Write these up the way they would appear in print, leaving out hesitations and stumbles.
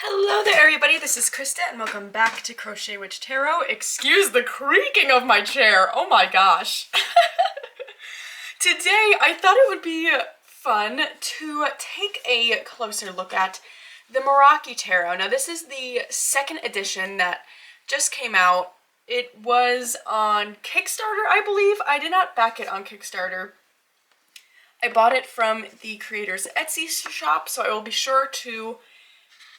Hello there everybody, this is Krista and welcome back to Crochet Witch Tarot. Excuse the creaking of my chair, oh my gosh. Today I thought it would be fun to take a closer look at the Meraki Tarot. Now this is the second edition that just came out. It was on Kickstarter, I believe. I did not back it on Kickstarter. I bought it from the creator's Etsy shop, so I will be sure to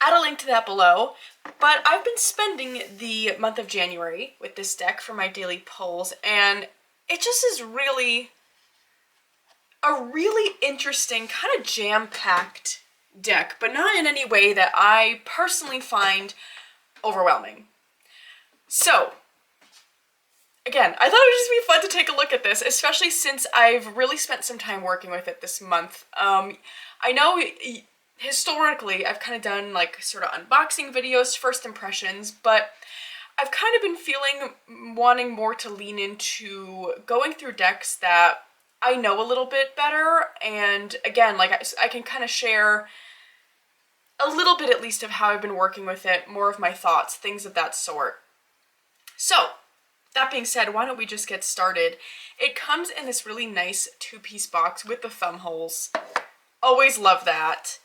add a link to that below. But I've been spending the month of January with this deck for my daily pulls, and it just is really a really interesting, kind of jam-packed deck, but not in any way that I personally find overwhelming. So, again, I thought it would just be fun to take a look at this, especially since I've really spent some time working with it this month. I know historically I've kind of done like sort of unboxing videos, first impressions, but I've kind of been feeling wanting more to lean into going through decks that I know a little bit better, and again, like I can kind of share a little bit at least of how I've been working with it, more of my thoughts, things of that sort. So, that being said, why don't we just get started? It comes in this really nice two-piece box with the thumb holes. Always love that.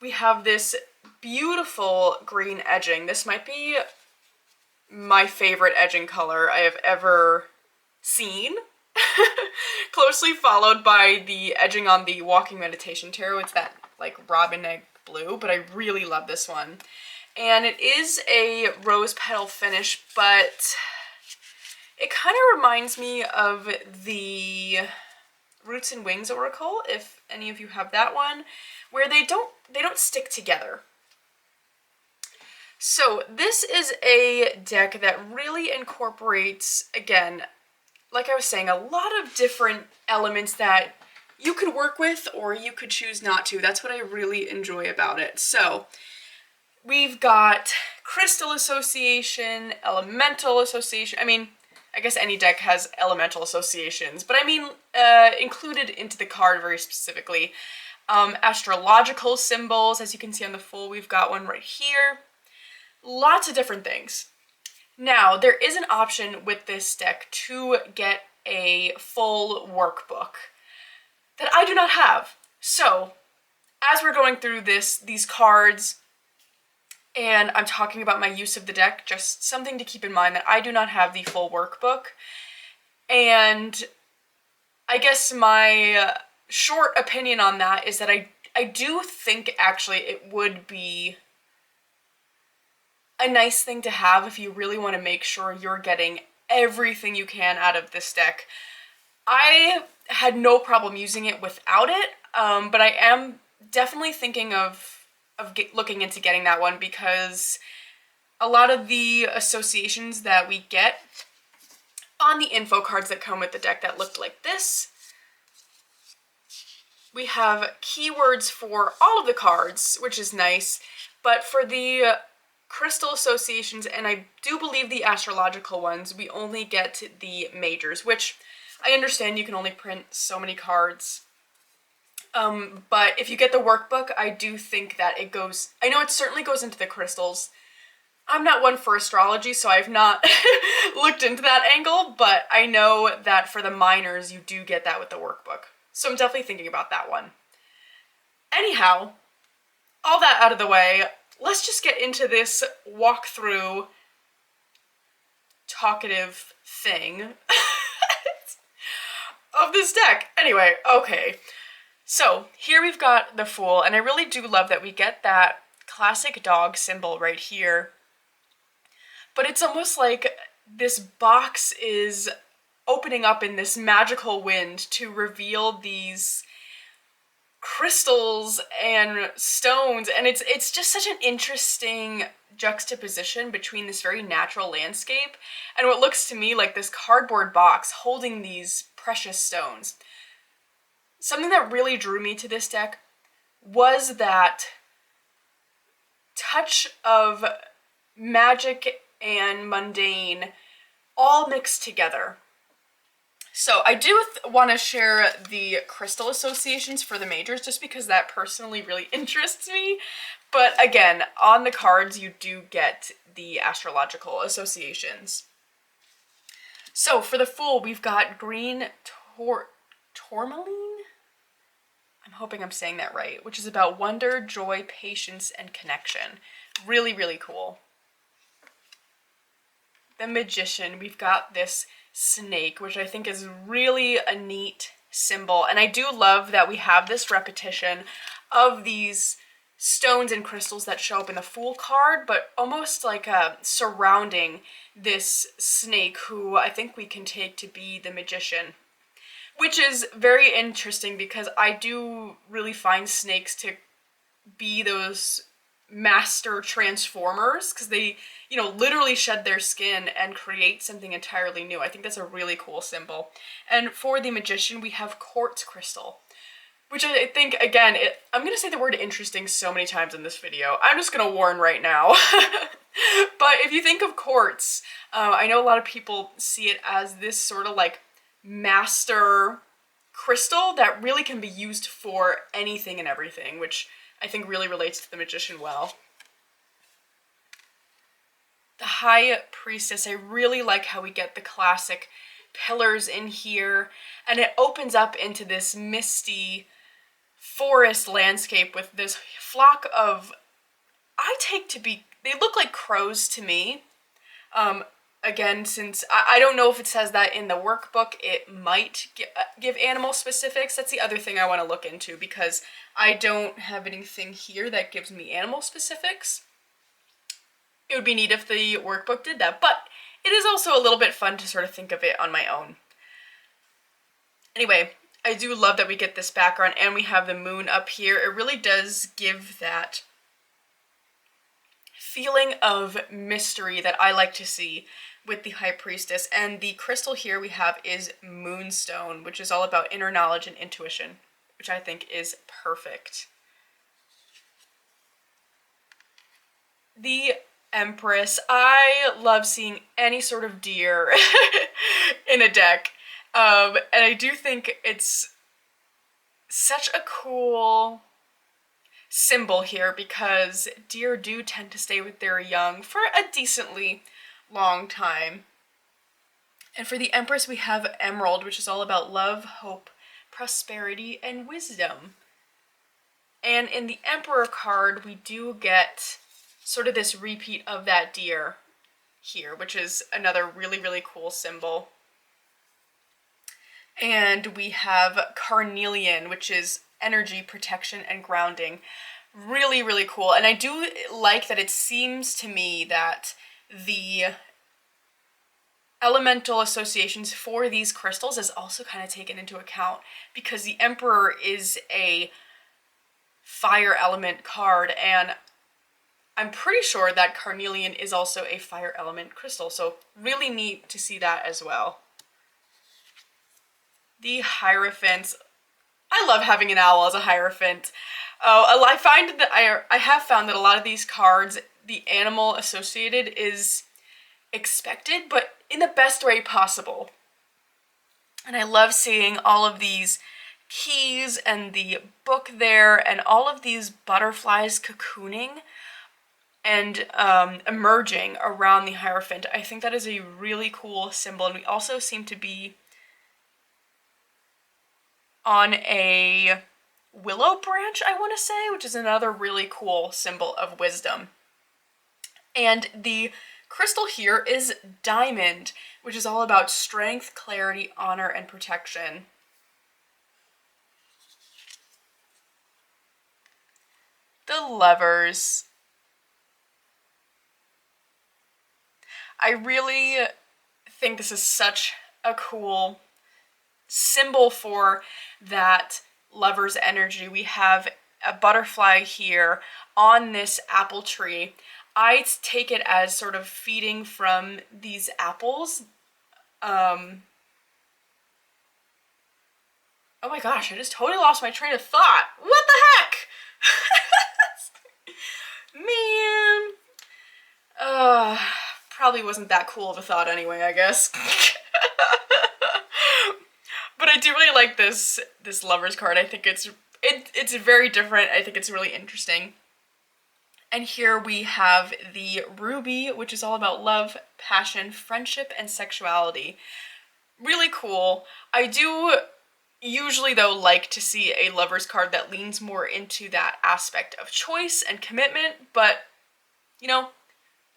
We have this beautiful green edging. This might be my favorite edging color I have ever seen. Closely followed by the edging on the Walking Meditation Tarot. It's that like robin egg blue, but I really love this one. And it is a rose petal finish, but it kind of reminds me of the Roots and Wings Oracle, if any of you have that one, where they don't stick together. So this is a deck that really incorporates, again, like I was saying, a lot of different elements that you could work with or you could choose not to. That's what I really enjoy about it. So we've got crystal association, elemental association. I mean, I guess any deck has elemental associations, but I mean included into the card very specifically. Astrological symbols, as you can see on the full, we've got one right here. Lots of different things. Now, there is an option with this deck to get a full workbook that I do not have. So, as we're going through these cards, and I'm talking about my use of the deck, just something to keep in mind that I do not have the full workbook. And I guess my short opinion on that is that I do think actually it would be a nice thing to have if you really want to make sure you're getting everything you can out of this deck. I had no problem using it without it, but I am definitely thinking of looking into getting that one, because a lot of the associations that we get on the info cards that come with the deck that looked like this, we have keywords for all of the cards, which is nice, but for the crystal associations, and I do believe the astrological ones, we only get the majors, which I understand you can only print so many cards. But if you get the workbook, I do think that it goes, I know it certainly goes into the crystals. I'm not one for astrology, so I've not looked into that angle, but I know that for the minors, you do get that with the workbook. So I'm definitely thinking about that one. Anyhow, all that out of the way, let's just get into this walkthrough talkative thing of this deck. Anyway, okay. So here we've got the Fool, and I really do love that we get that classic dog symbol right here. But it's almost like this box is opening up in this magical wind to reveal these crystals and stones, and it's just such an interesting juxtaposition between this very natural landscape and what looks to me like this cardboard box holding these precious stones. Something that really drew me to this deck was that touch of magic and mundane all mixed together. So I do want to share the crystal associations for the majors just because that personally really interests me. But again, on the cards you do get the astrological associations. So for the Fool, we've got green tourmaline? I'm hoping I'm saying that right, which is about wonder, joy, patience, and connection. Really, really cool. The Magician, we've got this snake, which I think is really a neat symbol. And I do love that we have this repetition of these stones and crystals that show up in the Fool card, but almost like surrounding this snake, who I think we can take to be the Magician. Which is very interesting because I do really find snakes to be those master transformers, because they, you know, literally shed their skin and create something entirely new. I think that's a really cool symbol. And for the Magician, we have quartz crystal, which I think, again, I'm going to say the word interesting so many times in this video. I'm just going to warn right now. But if you think of quartz, I know a lot of people see it as this sort of like master crystal that really can be used for anything and everything, which I think really relates to the Magician well. The High Priestess, I really like how we get the classic pillars in here, and it opens up into this misty forest landscape with this flock of, I take to be, they look like crows to me. Again, since I don't know if it says that in the workbook, it might give animal specifics. That's the other thing I want to look into, because I don't have anything here that gives me animal specifics. It would be neat if the workbook did that, but it is also a little bit fun to sort of think of it on my own. Anyway, I do love that we get this background and we have the moon up here. It really does give that feeling of mystery that I like to see with the High Priestess. And the crystal here we have is Moonstone, which is all about inner knowledge and intuition, which I think is perfect. The Empress, I love seeing any sort of deer in a deck. And I do think it's such a cool symbol here, because deer do tend to stay with their young for a decently long time. And for the Empress, we have Emerald, which is all about love, hope, prosperity, and wisdom. And in the Emperor card, we do get sort of this repeat of that deer here, which is another really, really cool symbol. And we have Carnelian, which is energy, protection, and grounding. Really, really cool. And I do like that it seems to me that the elemental associations for these crystals is also kind of taken into account, because the Emperor is a fire element card, and I'm pretty sure that Carnelian is also a fire element crystal, so really neat to see that as well. The Hierophants. I love having an owl as a Hierophant. I have found that a lot of these cards, the animal associated is expected, but in the best way possible. And I love seeing all of these keys and the book there, and all of these butterflies cocooning and emerging around the Hierophant. I think that is a really cool symbol, and we also seem to be on a willow branch, I want to say, which is another really cool symbol of wisdom. And the crystal here is Diamond, which is all about strength, clarity, honor, and protection. The Lovers. I really think this is such a cool symbol for that lover's energy. We have a butterfly here on this apple tree. I take it as sort of feeding from these apples. Oh my gosh, I just totally lost my train of thought. What the heck? Man. Probably wasn't that cool of a thought anyway, I guess. really like this lovers card. I think it's very different. I think it's really interesting. And here we have the ruby, which is all about love, passion, friendship, and sexuality. Really cool. I do usually, though, like to see a lover's card that leans more into that aspect of choice and commitment, but, you know,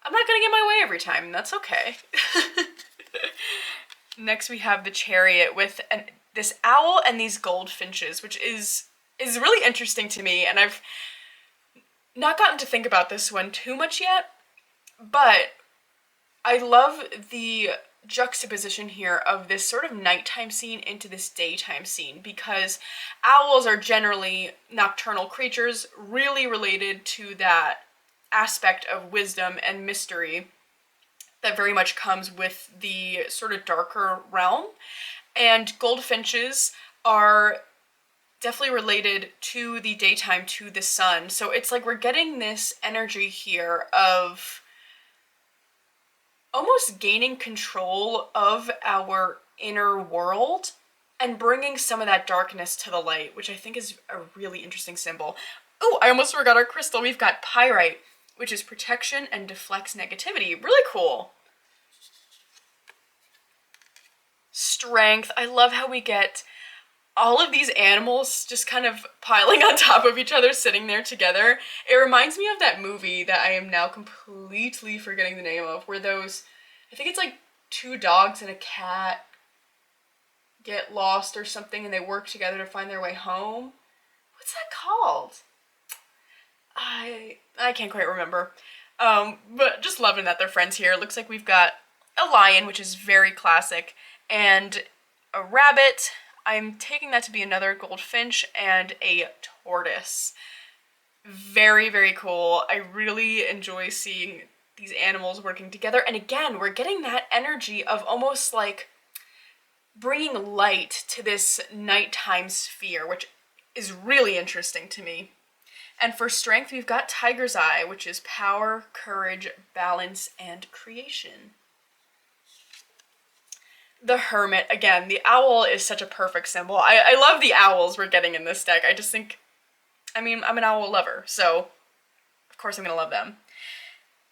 I'm not gonna get my way every time. That's okay. Next we have the Chariot with this owl and these goldfinches, which is really interesting to me, and I've not gotten to think about this one too much yet, but I love the juxtaposition here of this sort of nighttime scene into this daytime scene, because owls are generally nocturnal creatures, really related to that aspect of wisdom and mystery that very much comes with the sort of darker realm. And goldfinches are definitely related to the daytime, to the sun. So it's like we're getting this energy here of almost gaining control of our inner world and bringing some of that darkness to the light, which I think is a really interesting symbol. Oh, I almost forgot our crystal. We've got pyrite, which is protection and deflects negativity. Really cool. Strength. I love how we get all of these animals just kind of piling on top of each other, sitting there together. It reminds me of that movie that I am now completely forgetting the name of, where those, I think it's like two dogs and a cat get lost or something and they work together to find their way home. What's that called? I can't quite remember. But just loving that they're friends here. It looks like we've got a lion, which is very classic, and a rabbit. I'm taking that to be another goldfinch, and a tortoise. Very, very cool. I really enjoy seeing these animals working together. And again, we're getting that energy of almost like bringing light to this nighttime sphere, which is really interesting to me. And for strength, we've got Tiger's Eye, which is power, courage, balance, and creation. The Hermit, again, the owl is such a perfect symbol. I love the owls we're getting in this deck. I just think, I mean, I'm an owl lover, so of course I'm gonna love them.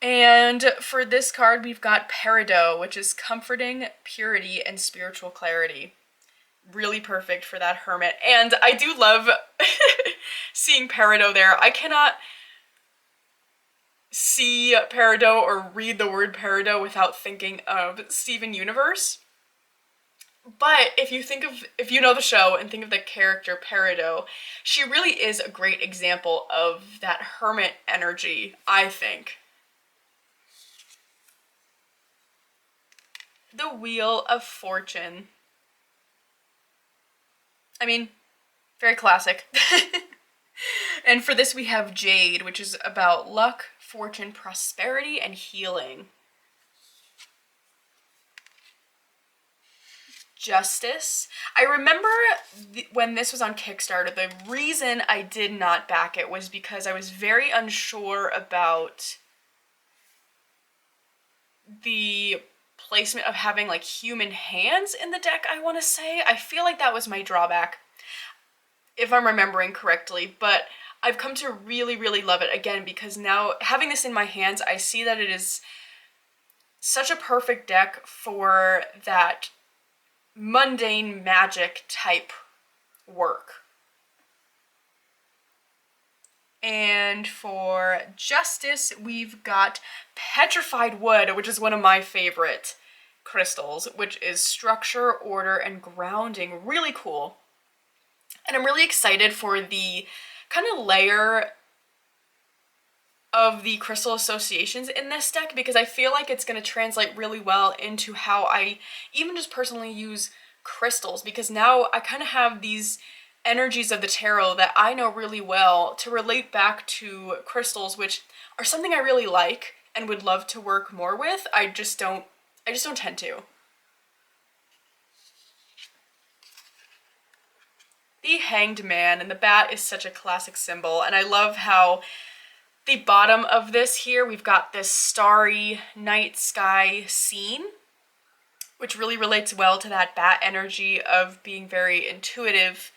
And for this card, we've got Peridot, which is comforting, purity, and spiritual clarity. Really perfect for that hermit. And I do love seeing Peridot there. I cannot see Peridot or read the word Peridot without thinking of Steven Universe. But if you know the show and think of the character Peridot, she really is a great example of that hermit energy, I think. The Wheel of Fortune. I mean, very classic. And for this we have Jade, which is about luck, fortune, prosperity, and healing. Justice. I remember when this was on Kickstarter, the reason I did not back it was because I was very unsure about the placement of having like human hands in the deck, I want to say. I feel like that was my drawback, if I'm remembering correctly, but I've come to really, really love it again, because now having this in my hands, I see that it is such a perfect deck for that mundane magic type work. And for Justice, we've got Petrified Wood, which is one of my favorite crystals, which is structure, order, and grounding. Really cool. And I'm really excited for the kind of layer of the crystal associations in this deck, because I feel like it's going to translate really well into how I even just personally use crystals, because now I kind of have these energies of the tarot that I know really well to relate back to crystals, which are something I really like and would love to work more with. I just don't tend to. The Hanged Man, and the bat is such a classic symbol, and I love how the bottom of this here, we've got this starry night sky scene, which really relates well to that bat energy of being very intuitive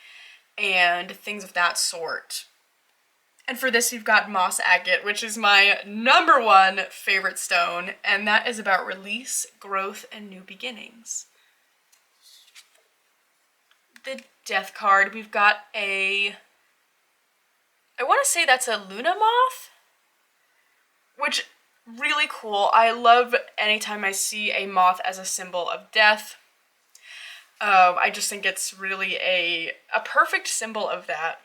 and things of that sort. And for this, we've got moss agate, which is my #1 favorite stone, and that is about release, growth, and new beginnings. The death card, we've got I want to say that's a Luna moth, which really cool. I love anytime I see a moth as a symbol of death. I just think it's really a perfect symbol of that.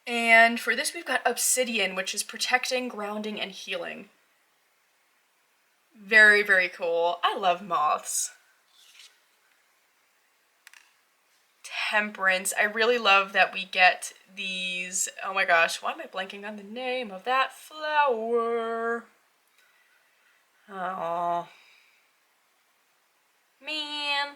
And for this, we've got obsidian, which is protecting, grounding, and healing. Very, very cool. I love moths. Temperance. I really love that we get these, oh my gosh, why am I blanking on the name of that flower? Oh, man.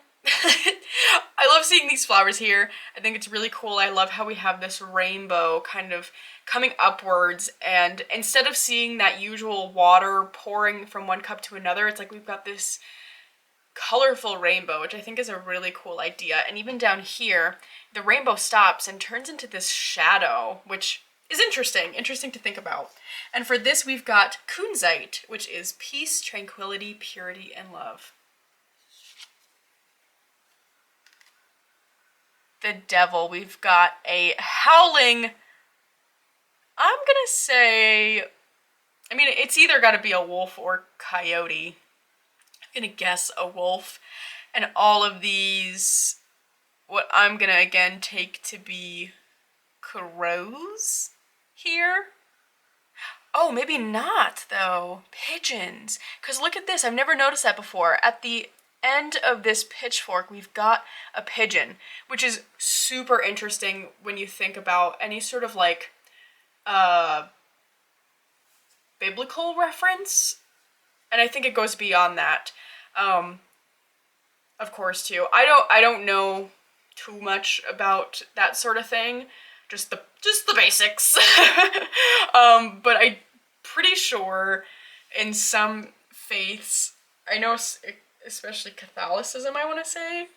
I love seeing these flowers here. I think it's really cool. I love how we have this rainbow kind of coming upwards, and instead of seeing that usual water pouring from one cup to another, it's like we've got this colorful rainbow, which I think is a really cool idea. And even down here, the rainbow stops and turns into this shadow, which is interesting to think about. And for this, we've got kunzite, which is peace, tranquility, purity, and love. The devil, we've got a howling, I'm gonna say, I mean, it's either gotta be a wolf or coyote. I'm gonna guess a wolf. And all of these, what I'm gonna again take to be crows here. Oh, maybe not though. Pigeons. Because look at this, I've never noticed that before. At the end of this pitchfork, we've got a pigeon, which is super interesting when you think about any sort of like biblical reference. And I think it goes beyond that. Of course too. I don't know too much about that sort of thing. Just the basics. But I'm pretty sure in some faiths, I know especially Catholicism, I want to say,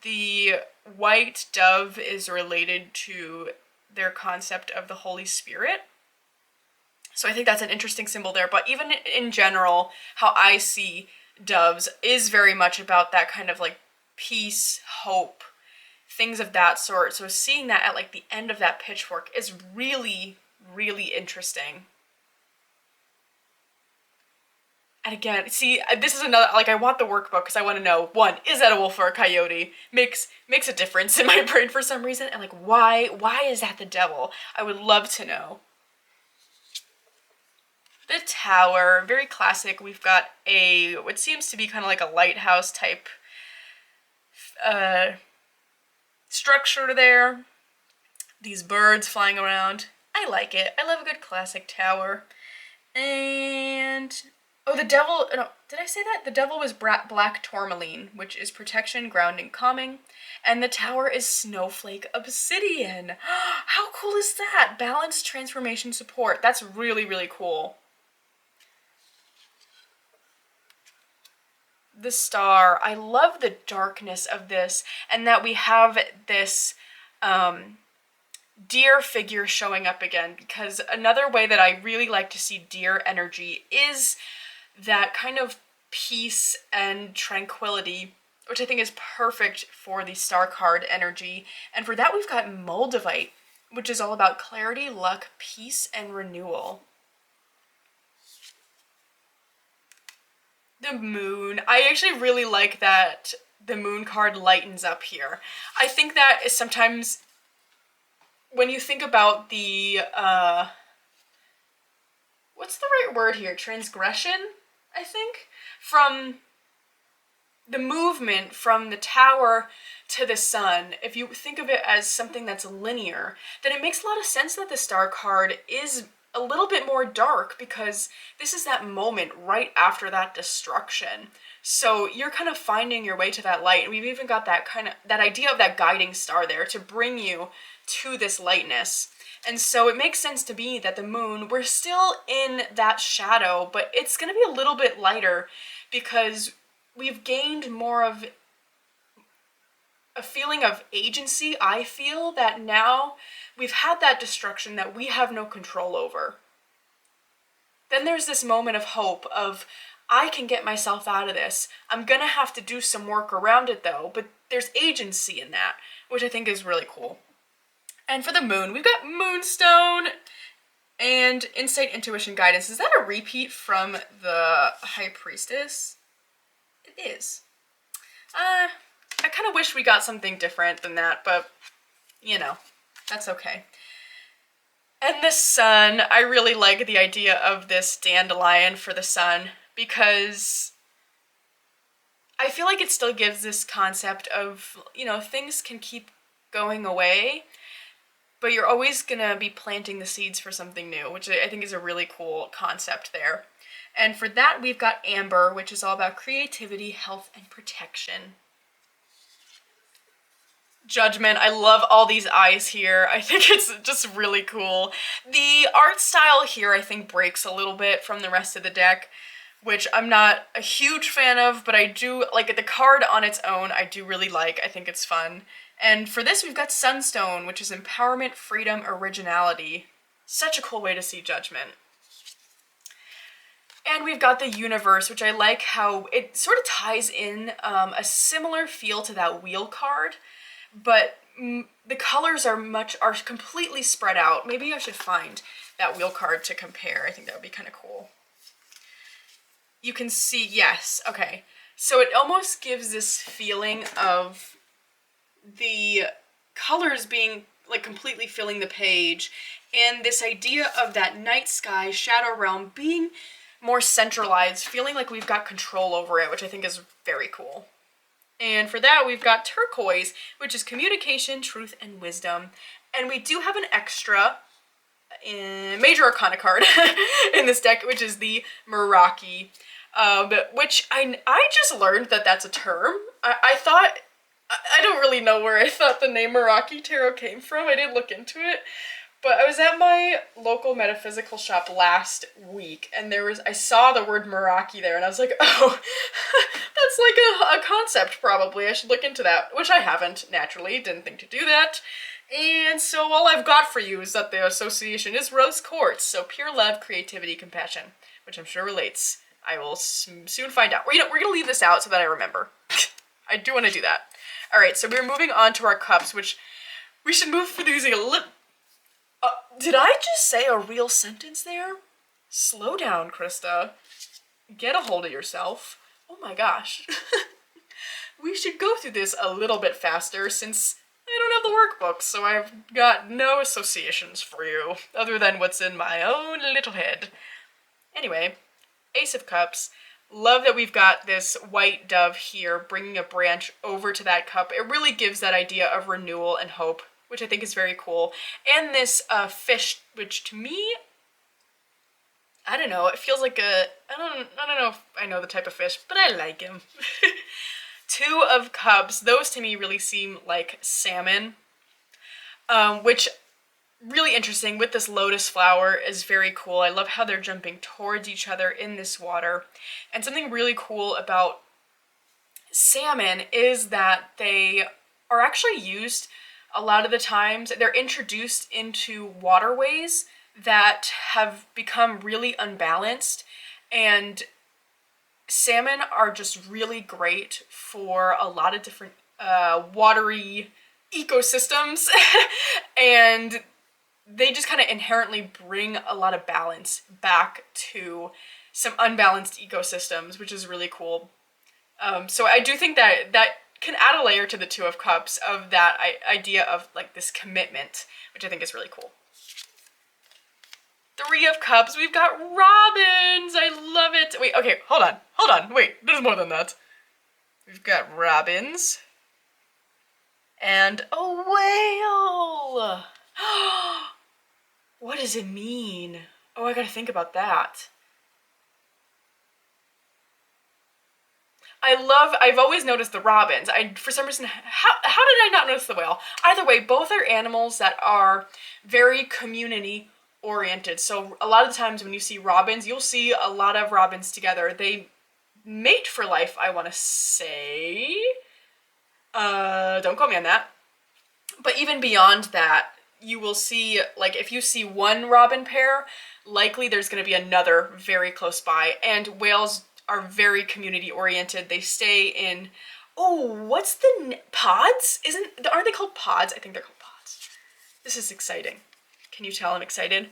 the white dove is related to their concept of the Holy Spirit. So I think that's an interesting symbol there. But even in general, how I see doves is very much about that kind of like peace, hope, things of that sort. So seeing that at like the end of that pitchfork is really, really interesting. And again, see, this is another, like, I want the workbook because I want to know, one, is that a wolf or a coyote? Makes a difference in my brain for some reason. And like, why is that the devil? I would love to know. The tower, very classic. We've got what seems to be kind of like a lighthouse type structure there. These birds flying around. I like it. I love a good classic tower. And oh, the devil, no, did I say that? The devil was black tourmaline, which is protection, grounding, calming. And the tower is snowflake obsidian. How cool is that? Balance, transformation, support. That's really, really cool. The star, I love the darkness of this, and that we have this deer figure showing up again, because another way that I really like to see deer energy is that kind of peace and tranquility, which I think is perfect for the star card energy. And for that, we've got Moldavite, which is all about clarity, luck, peace, and renewal. The moon. I actually really like that the moon card lightens up here. I think that is sometimes, when you think about the, what's the right word here? Transgression, I think? From the movement from the tower to the sun, if you think of it as something that's linear, then it makes a lot of sense that the star card is a little bit more dark, because this is that moment right after that destruction. So you're kind of finding your way to that light, and we've even got that idea of that guiding star there to bring you to this lightness. And so it makes sense to me that the moon, we're still in that shadow, but it's going to be a little bit lighter, because we've gained more of a feeling of agency. I feel that now we've had that destruction that we have no control over. Then there's this moment of hope of, I can get myself out of this. I'm gonna have to do some work around it though, but there's agency in that, which I think is really cool. And for the moon, we've got Moonstone and Insight, Intuition, Guidance. Is that a repeat from the High Priestess? It is. I kind of wish we got something different than that, but, you know, that's okay. And the sun, I really like the idea of this dandelion for the sun, because I feel like it still gives this concept of, you know, things can keep going away, but you're always gonna be planting the seeds for something new, which I think is a really cool concept there. And for that, we've got Amber, which is all about creativity, health, and protection. Judgment, I love all these eyes here. I think it's just really cool. The art style here, I think, breaks a little bit from the rest of the deck, which I'm not a huge fan of, but I do like the card on its own. I do really like. I think it's fun. And for this, we've got Sunstone, which is empowerment, freedom, originality. Such a cool way to see Judgment. And we've got the Universe, which I like how it sort of ties in a similar feel to that Wheel card, but the colors are completely spread out. Maybe I should find that Wheel card to compare. I think that would be kind of cool. You can see, yes, okay. So it almost gives this feeling of the colors being like completely filling the page, and this idea of that night sky shadow realm being more centralized, feeling like we've got control over it, which I think is very cool. And for that, we've got Turquoise, which is communication, truth, and wisdom. And we do have an extra major arcana card in this deck, which is the Meraki, which I just learned that that's a term. I thought, I don't really know where I thought the name Meraki Tarot came from. I didn't look into it. But I was at my local metaphysical shop last week, and I saw the word Meraki there, and I was like, oh, that's like a concept probably. I should look into that, which I haven't, naturally. Didn't think to do that. And so all I've got for you is that the association is Rose Quartz, so pure love, creativity, compassion, which I'm sure relates. I will soon find out. We're gonna leave this out so that I remember. I do want to do that. All right, so we're moving on to our cups, which we should move through using a little... did I just say a real sentence there? Slow down, Krista. Get a hold of yourself. Oh my gosh. We should go through this a little bit faster since I don't have the workbook, so I've got no associations for you other than what's in my own little head. Anyway, Ace of Cups. Love that we've got this white dove here bringing a branch over to that cup. It really gives that idea of renewal and hope, which I think is very cool. And this fish, which to me, I don't know, it feels like I don't know if I know the type of fish, but I like him. Two of Cups, those to me really seem like salmon, which really interesting with this lotus flower is very cool. I love how they're jumping towards each other in this water. And something really cool about salmon is that they are actually used a lot of the times. They're introduced into waterways that have become really unbalanced, and salmon are just really great for a lot of different watery ecosystems and they just kind of inherently bring a lot of balance back to some unbalanced ecosystems, which is really cool. So I do think that that can add a layer to the Two of Cups of that idea of like this commitment, which I think is really cool. Three of Cups, we've got robins. I love it. Wait, okay, hold on. Wait, there's more than that. We've got robins and a whale. What does it mean? Oh, I gotta think about that. I've always noticed the robins. For some reason, how did I not notice the whale? Either way, both are animals that are very community oriented. So a lot of times when you see robins, you'll see a lot of robins together. They mate for life, I want to say. Don't quote me on that. But even beyond that, you will see, like, if you see one robin pair, likely there's going to be another very close by. And whales are very community oriented. They stay in, oh, what's the, pods? Aren't they called pods? I think they're called pods. This is exciting. Can you tell I'm excited?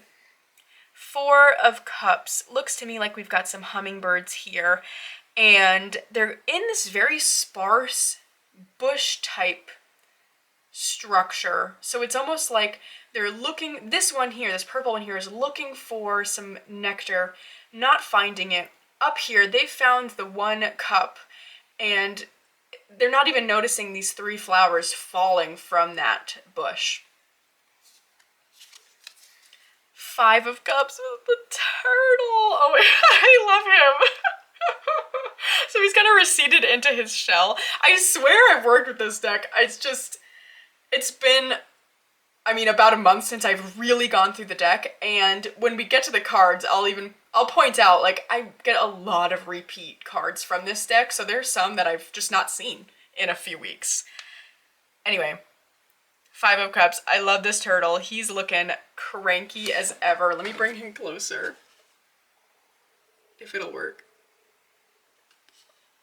4 of Cups. Looks to me like we've got some hummingbirds here. And they're in this very sparse bush type structure. So it's almost like they're looking, this one here, this purple one here is looking for some nectar, not finding it. Up here, they found the 1 cup and they're not even noticing these 3 flowers falling from that bush. 5 of Cups with the turtle. Oh my, I love him. So he's kind of receded into his shell. I swear I've worked with this deck. It's been, I mean, about a month since I've really gone through the deck, and when we get to the cards, I'll point out, like, I get a lot of repeat cards from this deck, so there's some that I've just not seen in a few weeks. Anyway, 5 of Cups. I love this turtle. He's looking cranky as ever. Let me bring him closer. If it'll work.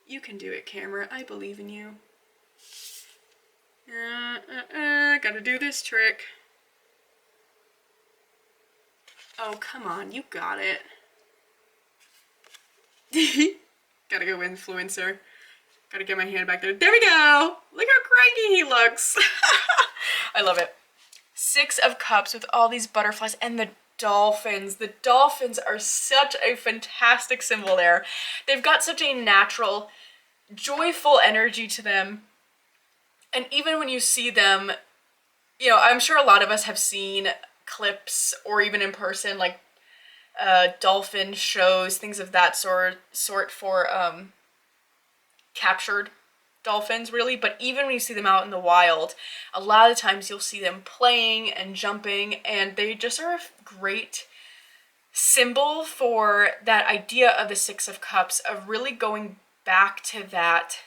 You can do it, camera. I believe in you. Gotta do this trick. Oh, come on. You got it. Gotta go influencer. Gotta get my hand back there. There we go! Look how cranky he looks. I love it. 6 of Cups with all these butterflies and the dolphins. The dolphins are such a fantastic symbol there. They've got such a natural, joyful energy to them. And even when you see them, you know, I'm sure a lot of us have seen clips or even in person, like dolphin shows, things of that sort for captured dolphins, really. But even when you see them out in the wild, a lot of times you'll see them playing and jumping, and they just are a great symbol for that idea of the 6 of Cups, of really going back to that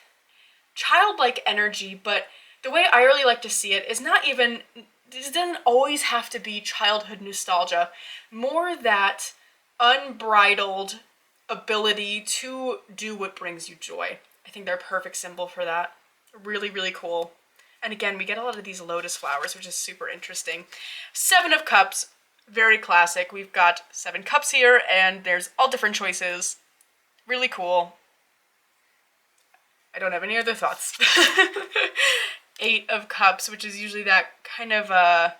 childlike energy. But the way I really like to see it is not even, it doesn't always have to be childhood nostalgia, more that unbridled ability to do what brings you joy. I think they're a perfect symbol for that. Really, really cool. And again, we get a lot of these lotus flowers, which is super interesting. 7 of Cups, very classic. We've got 7 cups here, and there's all different choices. Really cool. I don't have any other thoughts. 8 of Cups, which is usually that kind of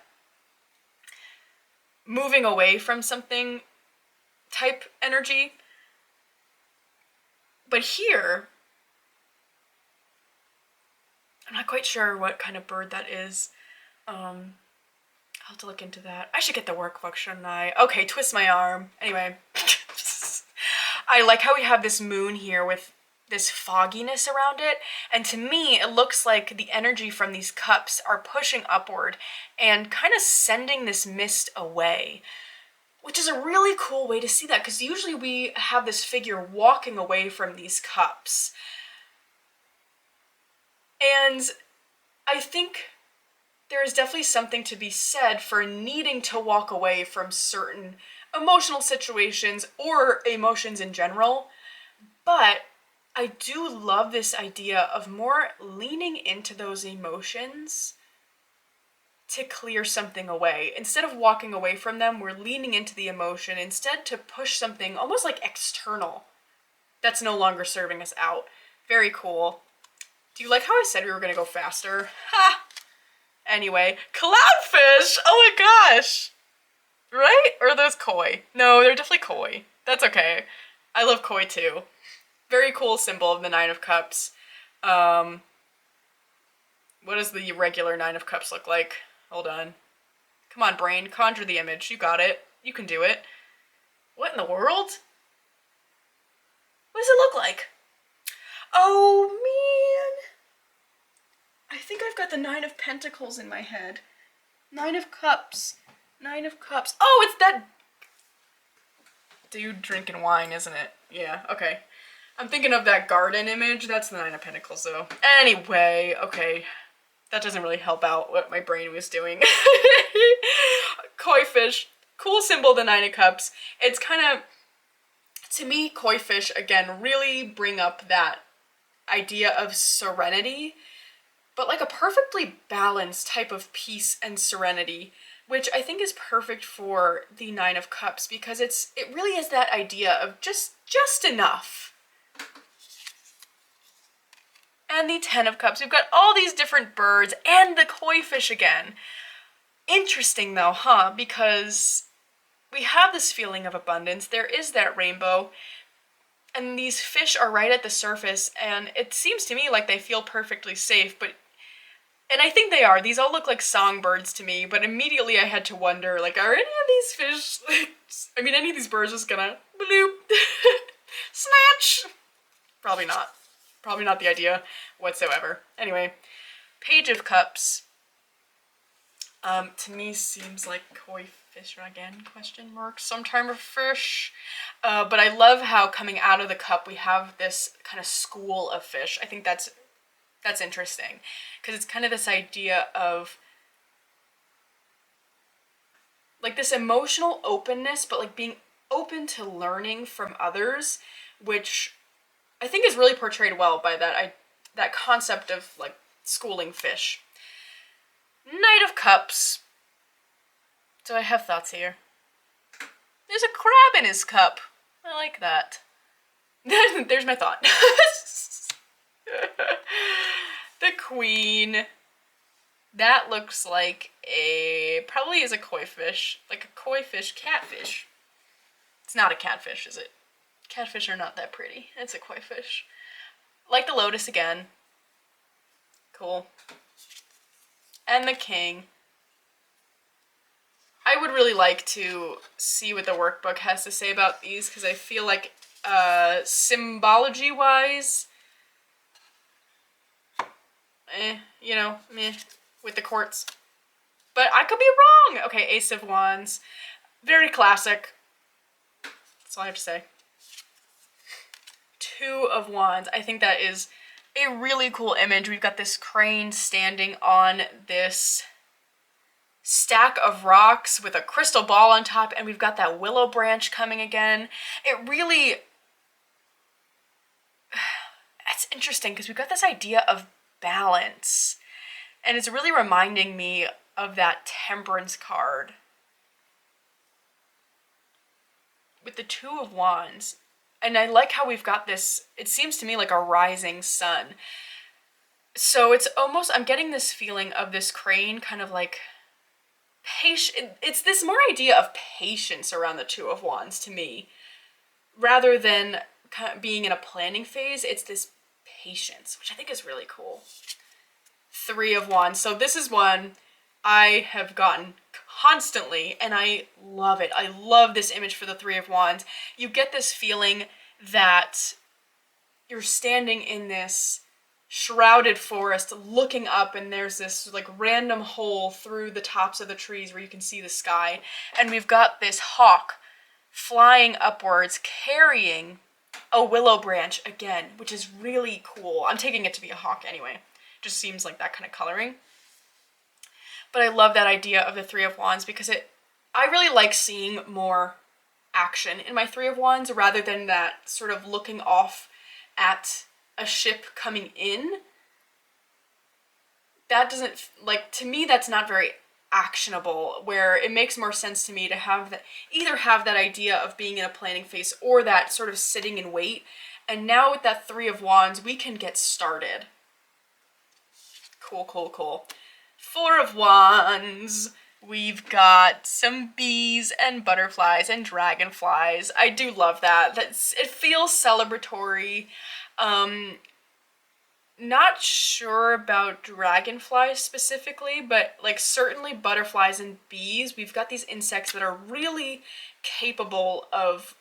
moving away from something type energy. But here, I'm not quite sure what kind of bird that is. I'll have to look into that. I should get the workbook, shouldn't I? Okay, twist my arm. Anyway. I like how we have this moon here with this fogginess around it, and to me it looks like the energy from these cups are pushing upward and kind of sending this mist away, which is a really cool way to see that, because usually we have this figure walking away from these cups. And I think there is definitely something to be said for needing to walk away from certain emotional situations or emotions in general, but I do love this idea of more leaning into those emotions to clear something away. Instead of walking away from them, we're leaning into the emotion instead to push something almost like external that's no longer serving us out. Very cool. Do you like how I said we were gonna go faster? Ha! Anyway, clownfish! Oh my gosh! Right? Or are those koi? No, they're definitely koi. That's okay. I love koi too. Very cool symbol of the 9 of Cups. What does the regular 9 of Cups look like? Hold on. Come on, brain. Conjure the image. You got it. You can do it. What in the world? What does it look like? Oh, man. I think I've got the 9 of Pentacles in my head. 9 of Cups. 9 of Cups. Oh, it's that dude drinking wine, isn't it? Yeah, okay. I'm thinking of that garden image. That's the Nine of Pentacles, though. Anyway, okay. That doesn't really help out what my brain was doing. Koi fish. Cool symbol, the Nine of Cups. It's kind of, to me, koi fish, again, really bring up that idea of serenity, but like a perfectly balanced type of peace and serenity, which I think is perfect for the Nine of Cups, because it really is that idea of just enough. And the Ten of Cups. We've got all these different birds and the koi fish again. Interesting though, huh? Because we have this feeling of abundance. There is that rainbow. And these fish are right at the surface, and it seems to me like they feel perfectly safe, and I think they are. These all look like songbirds to me, but immediately I had to wonder, like, are any of these fish, I mean, any of these birds just gonna bloop, snatch? Probably not. Probably not the idea whatsoever. Anyway, Page of Cups, to me seems like koi fish again, question mark, some type of fish. But I love how coming out of the cup we have this kind of school of fish. I think that's interesting, because it's kind of this idea of like this emotional openness, but like being open to learning from others, which I think is really portrayed well by that concept of like schooling fish. Knight of Cups. So I have thoughts here. There's a crab in his cup. I like that. There's my thought. The Queen. That looks like probably is a koi fish. Like a koi fish catfish. It's not a catfish, is it? Catfish are not that pretty. It's a koi fish. Like the lotus again. Cool. And the King. I would really like to see what the workbook has to say about these, because I feel like symbology-wise, you know, meh, with the quartz. But I could be wrong! Okay, Ace of Wands. Very classic. That's all I have to say. Two of Wands. I think that is a really cool image. We've got this crane standing on this stack of rocks with a crystal ball on top, and we've got that willow branch coming again. It really, it's interesting because we've got this idea of balance, and it's really reminding me of that Temperance card with the Two of Wands. And I like how we've got this, it seems to me like a rising sun. So it's almost, I'm getting this feeling of this crane kind of like it's this more idea of patience around the Two of Wands to me, rather than kind of being in a planning phase. It's this patience, which I think is really cool. Three of Wands. So this is one I have gotten constantly, and I love it. I love this image for the Three of Wands. You get this feeling that you're standing in this shrouded forest looking up, and there's this like random hole through the tops of the trees where you can see the sky, and we've got this hawk flying upwards carrying a willow branch again, which is really cool. I'm taking it to be a hawk anyway. Just seems like that kind of coloring. But I love that idea of the Three of Wands, because I really like seeing more action in my Three of Wands rather than that sort of looking off at a ship coming in. That doesn't, like, to me that's not very actionable, where it makes more sense to me to have that, either have that idea of being in a planning phase or that sort of sitting in wait. And now with that Three of Wands, we can get started. Cool, cool, cool. Four of Wands. We've got some bees and butterflies and dragonflies. I do love that. It feels celebratory. Not sure about dragonflies specifically, but like certainly butterflies and bees. We've got these insects that are really capable of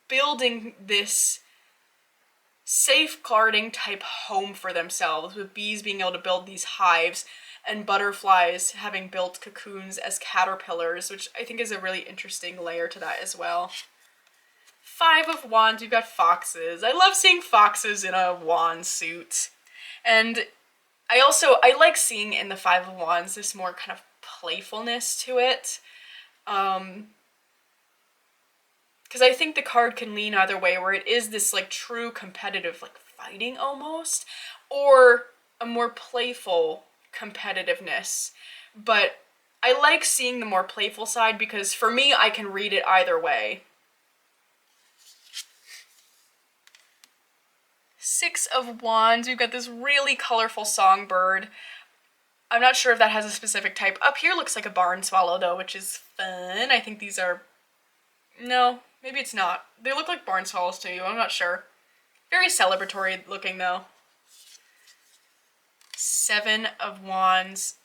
building this safeguarding type home for themselves, with bees being able to build these hives and butterflies having built cocoons as caterpillars, which I think is a really interesting layer to that as well. Five of Wands, we've got foxes. I love seeing foxes in a wand suit. And I like seeing in the Five of Wands this more kind of playfulness to it. Because I think the card can lean either way, where it is this like true competitive, like fighting almost, or a more playful competitiveness. But I like seeing the more playful side because for me, I can read it either way. Six of Wands, we've got this really colorful songbird. I'm not sure if that has a specific type. Up here looks like a barn swallow though, which is fun. I think these are, no, maybe it's not. They look like barn swallows to you, I'm not sure. Very celebratory looking though. Seven of Wands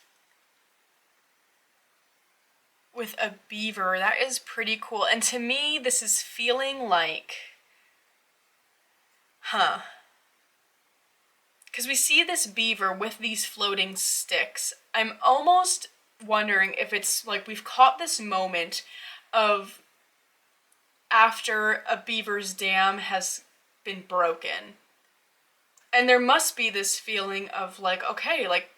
with a beaver. That is pretty cool. And to me, this is feeling like, because we see this beaver with these floating sticks. I'm almost wondering if it's like we've caught this moment of after a beaver's dam has been broken. And there must be this feeling of like, okay, like,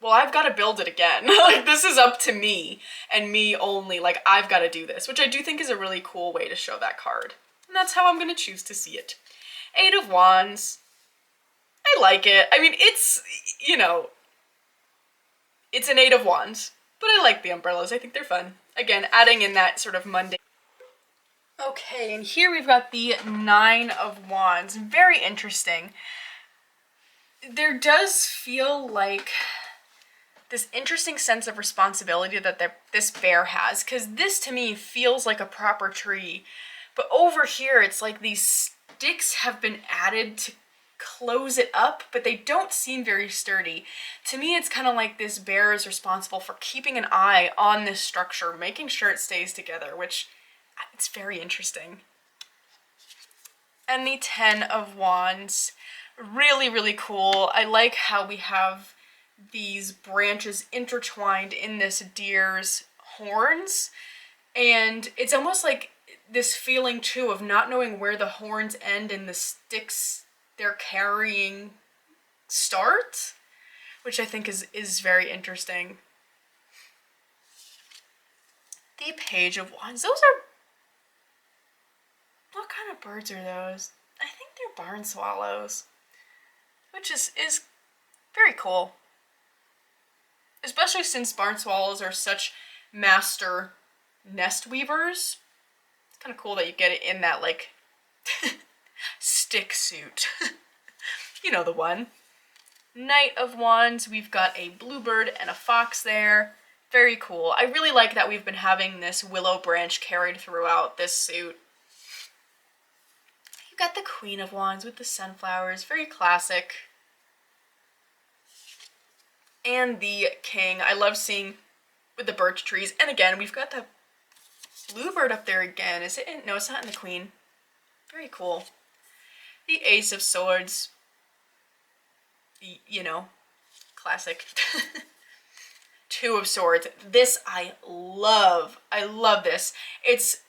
well, I've got to build it again. Like, this is up to me and me only. Like, I've got to do this, which I do think is a really cool way to show that card. And that's how I'm going to choose to see it. Eight of Wands. I like it. I mean, it's, you know, it's an Eight of Wands, but I like the umbrellas. I think they're fun. Again, adding in that sort of mundane. Okay, and here we've got the Nine of Wands. Very interesting. There does feel like this interesting sense of responsibility that this bear has, because this to me feels like a proper tree, but over here it's like these sticks have been added to close it up, but they don't seem very sturdy. To me, it's kind of like this bear is responsible for keeping an eye on this structure, making sure it stays together, which it's very interesting. And the Ten of Wands. Really, really cool. I like how we have these branches intertwined in this deer's horns. And it's almost like this feeling too of not knowing where the horns end and the sticks they're carrying start, which I think is very interesting. The Page of Wands. Those are, what kind of birds are those? I think they're barn swallows, which is very cool. Especially since barn swallows are such master nest weavers. It's kind of cool that you get it in that, like, stick suit. You know the one. Knight of Wands, we've got a bluebird and a fox there. Very cool. I really like that we've been having this willow branch carried throughout this suit. You've got the Queen of Wands with the sunflowers. Very classic. And the King. I love seeing with the birch trees. And again, we've got the bluebird up there again. Is it in? No, it's not in the Queen. Very cool. The Ace of Swords. You know, classic. Two of Swords. This I love. I love this. It's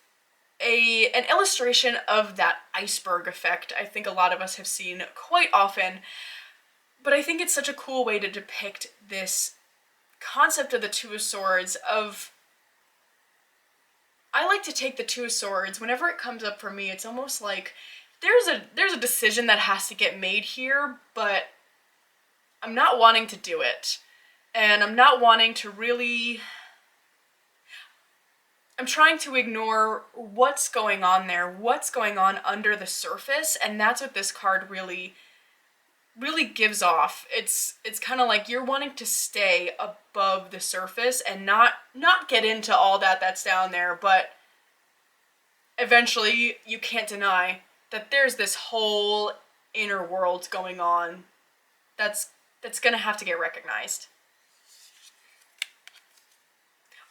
an illustration of that iceberg effect I think a lot of us have seen quite often. But I think it's such a cool way to depict this concept of the Two of Swords of, I like to take the Two of Swords, whenever it comes up for me, it's almost like there's a decision that has to get made here, but I'm not wanting to do it. And I'm not wanting to really, I'm trying to ignore what's going on there, what's going on under the surface, and that's what this card really gives off. It's kind of like you're wanting to stay above the surface and not get into all that's down there, but eventually you can't deny that there's this whole inner world going on that's gonna have to get recognized.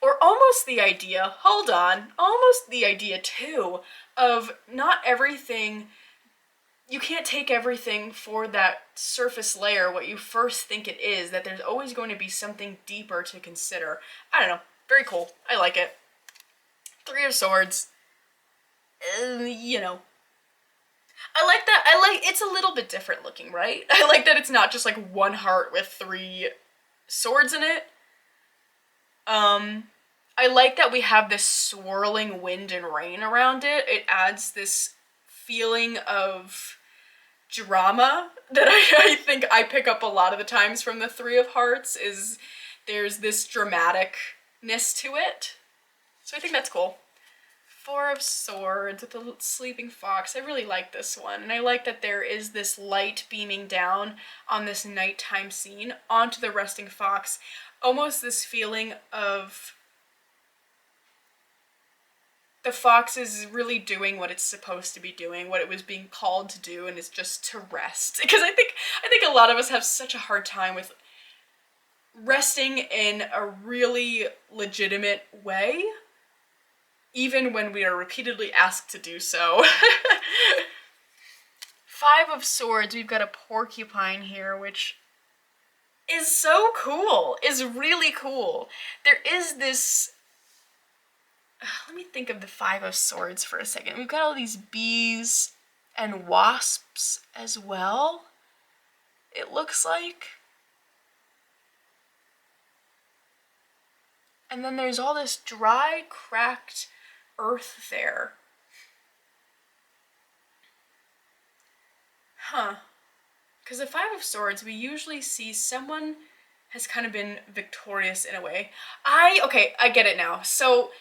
Or almost the idea, hold on, almost the idea too of not everything, you can't take everything for that surface layer, what you first think it is, that there's always going to be something deeper to consider. I don't know, very cool, I like it. Three of Swords, you know, I like that. It's a little bit different looking, right? I like that it's not just like one heart with 3 swords in it. I like that we have this swirling wind and rain around it. It adds this feeling of drama that I think I pick up a lot of the times from the 3 of Hearts. Is there's this dramaticness to it. So I think that's cool. 4 of Swords with the sleeping fox. I really like this one. And I like that there is this light beaming down on this nighttime scene onto the resting fox. Almost this feeling of the fox is really doing what it's supposed to be doing, what it was being called to do, and is just to rest. Because I think a lot of us have such a hard time with resting in a really legitimate way, even when we are repeatedly asked to do so. 5 of Swords, we've got a porcupine here, which is so cool, is really cool. There is this... Let me think of the 5 of Swords for a second. We've got all these bees and wasps as well, it looks like. And then there's all this dry, cracked earth there. Huh. Because the 5 of Swords, we usually see someone has kind of been victorious in a way. Okay, I get it now. So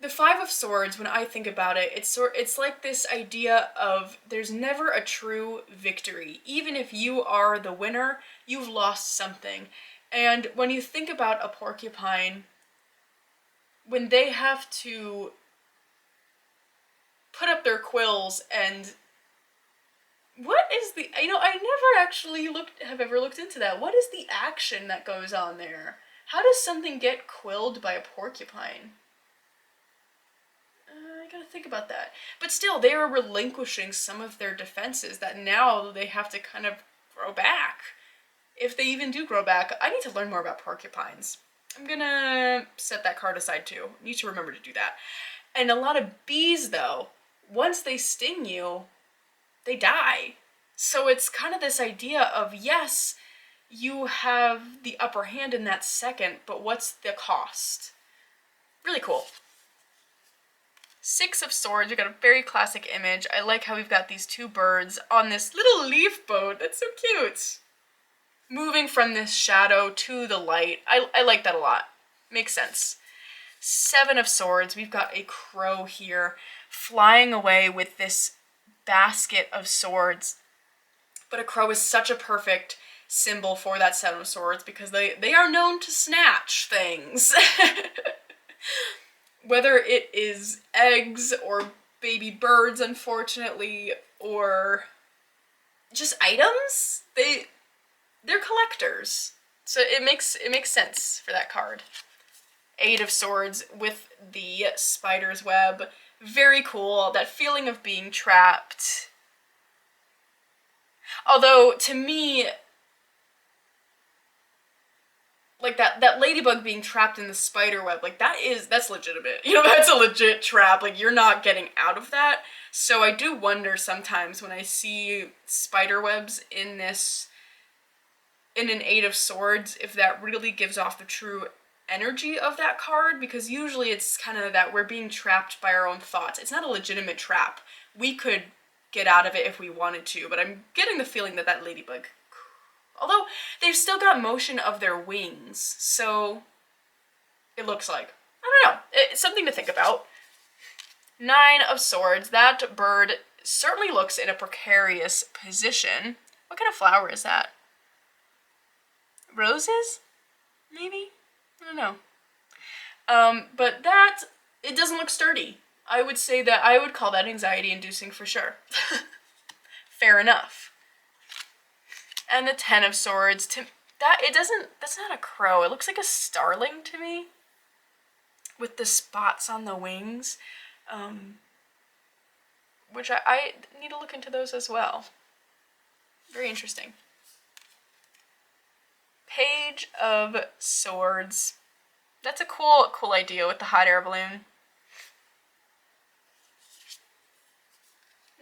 the 5 of Swords, when I think about it, it's like this idea of there's never a true victory. Even if you are the winner, you've lost something. And when you think about a porcupine, when they have to put up their quills and what is the, I never actually have ever looked into that. What is the action that goes on there? How does something get quilled by a porcupine? I gotta think about that. But still, they are relinquishing some of their defenses that now they have to kind of grow back. If they even do grow back. I need to learn more about porcupines. I'm gonna set that card aside too. Need to remember to do that. And a lot of bees, though, once they sting you, they die. So it's kind of this idea of, yes, you have the upper hand in that second, but what's the cost? Really cool. 6 of Swords, we got a very classic image. I like how we've got these 2 birds on this little leaf boat. That's so cute. Moving from this shadow to the light. I like that a lot. Makes sense. 7 of Swords, we've got a crow here flying away with this basket of swords. But a crow is such a perfect symbol for that 7 of Swords because they are known to snatch things. Whether it is eggs or baby birds, unfortunately, or just items, they're collectors. So it makes sense for that card. 8 of Swords with the spider's web. Very cool. That feeling of being trapped. Although, to me, like that ladybug being trapped in the spider web, like that's legitimate. That's a legit trap. Like, you're not getting out of that. So I do wonder sometimes when I see spider webs in an 8 of Swords, if that really gives off the true energy of that card, because usually it's kind of that we're being trapped by our own thoughts. It's not a legitimate trap. We could get out of it if we wanted to, but I'm getting the feeling that ladybug, although they've still got motion of their wings, so it looks like, I don't know, it's something to think about. 9 of Swords, that bird certainly looks in a precarious position. What kind of flower is that? Roses? Maybe? I don't know. But it doesn't look sturdy. I would say that I would call that anxiety-inducing for sure. Fair enough. And the 10 of Swords, that's not a crow. It looks like a starling to me, with the spots on the wings, which I need to look into those as well. Very interesting. Page of Swords. That's a cool idea with the hot air balloon.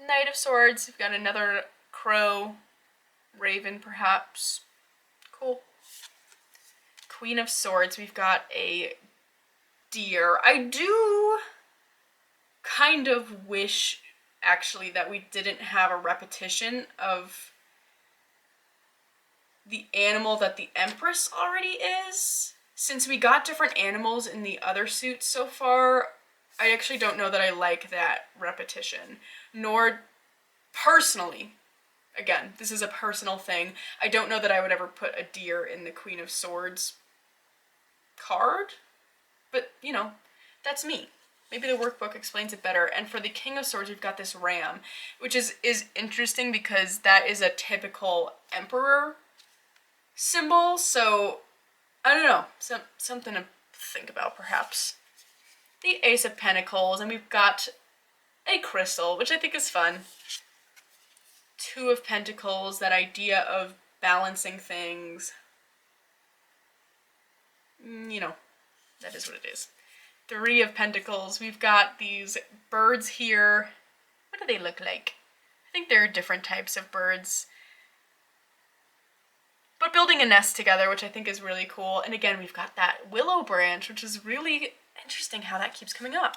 Knight of Swords, we've got another crow, raven perhaps. Cool. Queen of Swords, we've got a deer. I do kind of wish, actually, that we didn't have a repetition of the animal that the Empress already is. Since we got different animals in the other suits so far, I actually don't know that I like that repetition. Nor, personally, again, this is a personal thing, I don't know that I would ever put a deer in the Queen of Swords card. But, you know, that's me. Maybe the workbook explains it better. And for the King of Swords, we've got this ram, which is interesting because that is a typical Emperor symbol. So, I don't know, something to think about perhaps. The Ace of Pentacles, and we've got a crystal, which I think is fun. Two of Pentacles, that idea of balancing things. You know, that is what it is. Three of Pentacles, we've got these birds here. What do they look like? I think they're different types of birds. But building a nest together, which I think is really cool. And again, we've got that willow branch, which is really interesting how that keeps coming up.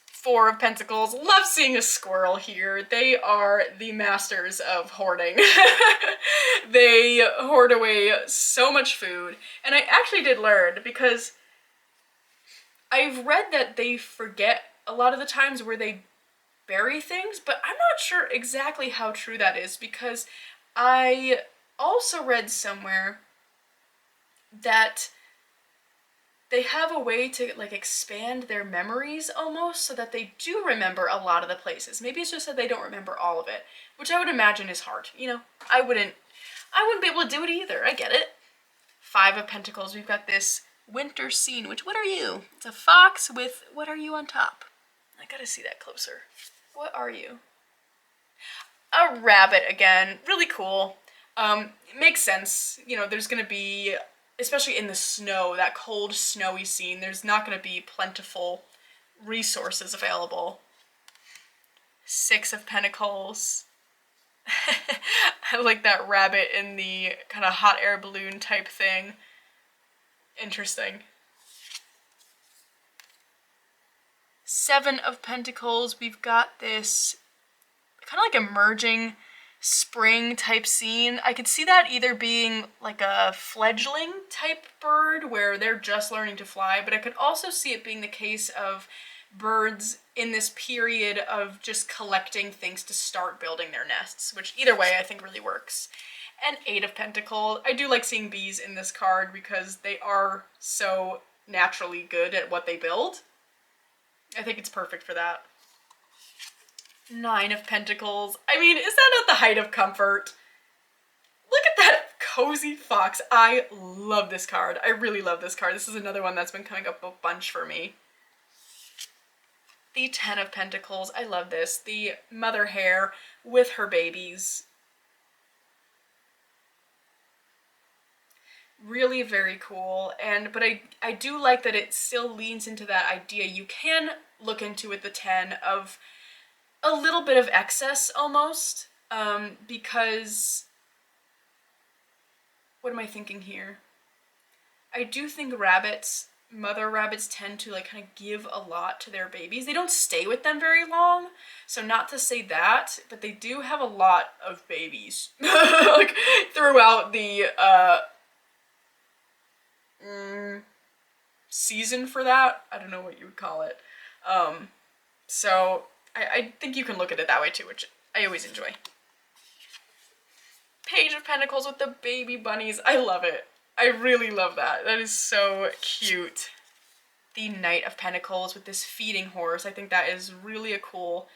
Four of Pentacles. Love seeing a squirrel here. They are the masters of hoarding. They hoard away so much food. And I actually did learn, because I've read that they forget a lot of the times where they bury things, but I'm not sure exactly how true that is, because I also read somewhere that they have a way to like expand their memories almost, so that they do remember a lot of the places. Maybe it's just that they don't remember all of it, which I would imagine is hard. You know, I wouldn't be able to do it either. I get it. Five of Pentacles, we've got this winter scene, which, what are you? It's a fox with, what are you on top? I gotta see that closer. What are you? A rabbit again, really cool. It makes sense. You know, there's gonna be, especially in the snow, that cold, snowy scene, there's not gonna be plentiful resources available. Six of Pentacles. I like that rabbit in the kind of hot air balloon type thing. Interesting. Seven of Pentacles, we've got this kind of like emerging spring type scene. I could see that either being like a fledgling type bird where they're just learning to fly, but I could also see it being the case of birds in this period of just collecting things to start building their nests, which either way I think really works. And Eight of Pentacles. I do like seeing bees in this card because they are so naturally good at what they build. I think it's perfect for that. Nine of Pentacles. I mean, is that not the height of comfort? Look at that cozy fox. I love this card. I really love this card. This is another one that's been coming up a bunch for me. The Ten of Pentacles. I love this. The mother hare with her babies. Really very cool. But I do like that it still leans into that idea. You can look into with the 10 of a little bit of excess almost, because, what am I thinking here? I do think mother rabbits tend to like kind of give a lot to their babies. They don't stay with them very long, so not to say that, but they do have a lot of babies like throughout the season for that. I don't know what you would call it. So I think you can look at it that way too, which I always enjoy. Page of Pentacles with the baby bunnies. I love it. I really love that. That is so cute. The Knight of Pentacles with this feeding horse. I think that is really a cool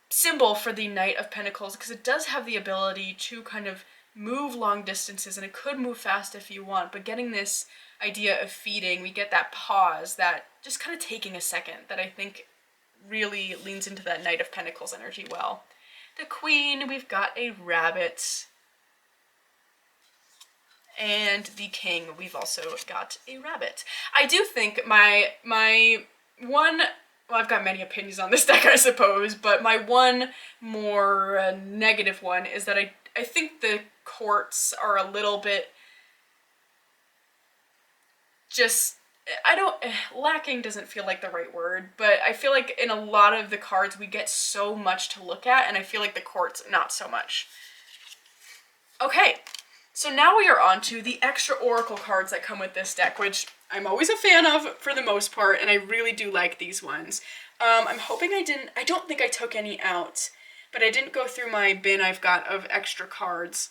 symbol for the Knight of Pentacles, because it does have the ability to kind of move long distances, and it could move fast if you want, but getting this idea of feeding, we get that pause, that just kind of taking a second, that I think really leans into that Knight of Pentacles energy well. The Queen, we've got a rabbit. And the King, we've also got a rabbit. I do think my one well, I've got many opinions on this deck, I suppose, but my one more negative one is that I think the courts are a little bit just, I don't, lacking doesn't feel like the right word, but I feel like in a lot of the cards we get so much to look at, and I feel like the courts not so much. Okay, so now we are on to the extra oracle cards that come with this deck, which I'm always a fan of for the most part, and I really do like these ones. I'm hoping I don't think I took any out, but I didn't go through my bin I've got of extra cards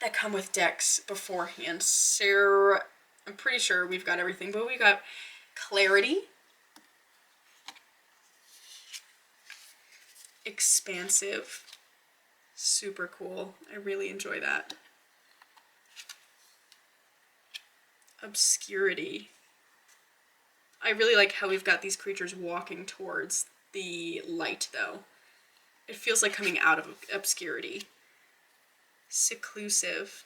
that come with decks beforehand. So I'm pretty sure we've got everything, but we got Clarity, Expansive, super cool. I really enjoy that. Obscurity. I really like how we've got these creatures walking towards the light, though. It feels like coming out of obscurity. Seclusive.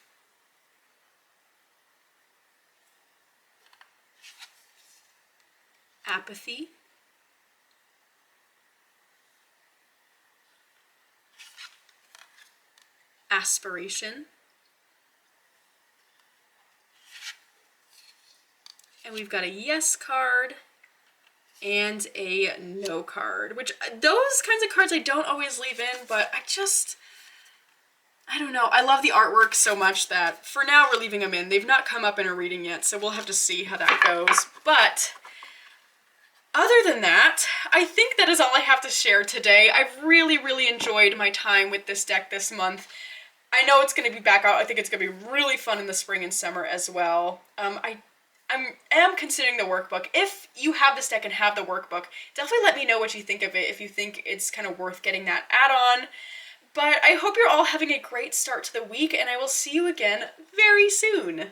Apathy. Aspiration. And we've got a yes card and a no card, which those kinds of cards I don't always leave in, but I don't know. I love the artwork so much that for now we're leaving them in. They've not come up in a reading yet, so we'll have to see how that goes. But other than that, I think that is all I have to share today. I've really enjoyed my time with this deck this month. I know it's going to be back out. I think it's going to be really fun in the spring and summer as well. I am considering the workbook. If you have this deck and have the workbook, definitely let me know what you think of it, if you think it's kind of worth getting that add-on. But I hope you're all having a great start to the week, and I will see you again very soon.